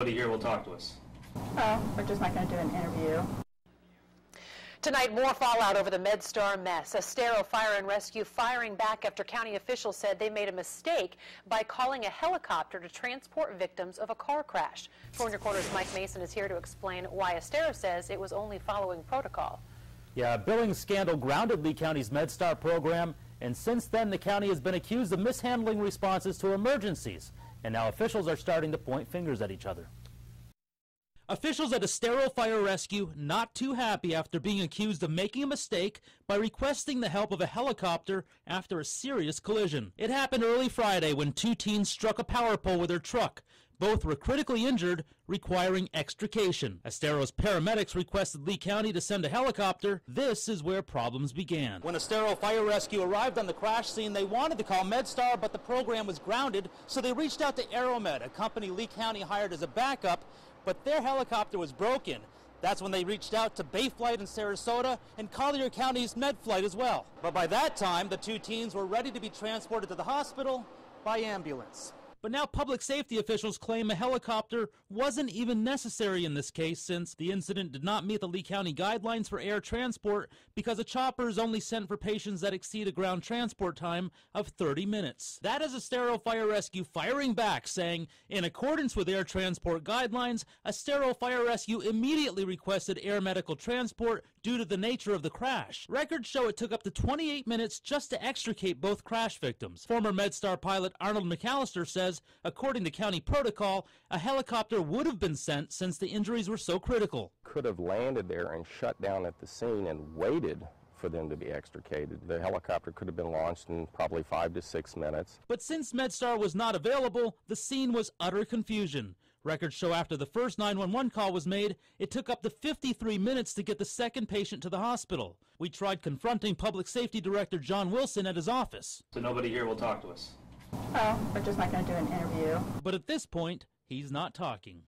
Somebody here will talk to us. Oh, we're just not going to do an interview. Tonight, more fallout over the Medstar mess. Estero Fire and Rescue firing back after county officials said they made a mistake by calling a helicopter to transport victims of a car crash. 4 Corners' Mike Mason is here to explain why Estero says it was only following protocol. Yeah, a billing scandal grounded Lee County's Medstar program, and since then the county has been accused of mishandling responses to emergencies. And now officials are starting to point fingers at each other. Officials at Estero Fire and Rescue not too happy after being accused of making a mistake by requesting the help of a helicopter after a serious collision. It happened early Friday when 2 teens struck a power pole with their truck. Both were critically injured, requiring extrication. Estero's paramedics requested Lee County to send a helicopter. This is where problems began. When Estero Fire and Rescue arrived on the crash scene, they wanted to call Medstar, but the program was grounded, so they reached out to Aeromed, a company Lee County hired as a backup, but their helicopter was broken. That's when they reached out to Bayflight in Sarasota and Collier County's Medflight as well. But by that time, the 2 teens were ready to be transported to the hospital by ambulance. But now public safety officials claim a helicopter wasn't even necessary in this case, since the incident did not meet the Lee County guidelines for air transport because a chopper is only sent for patients that exceed a ground transport time of 30 minutes. That is Estero Fire Rescue firing back, saying, in accordance with air transport guidelines, Estero Fire Rescue immediately requested air medical transport due to the nature of the crash. Records show it took up to 28 minutes just to extricate both crash victims. Former Medstar pilot Arnold McAllister says, according to county protocol, a helicopter would have been sent since the injuries were so critical. Could have landed there and shut down at the scene and waited for them to be extricated. The helicopter could have been launched in probably 5 to 6 minutes. But since Medstar was not available, the scene was utter confusion. Records show after the first 911 call was made, it took up to 53 minutes to get the second patient to the hospital. We tried confronting Public Safety Director John Wilson at his office. So nobody here will talk to us. Oh, we're just not going to do an interview. But at this point, he's not talking.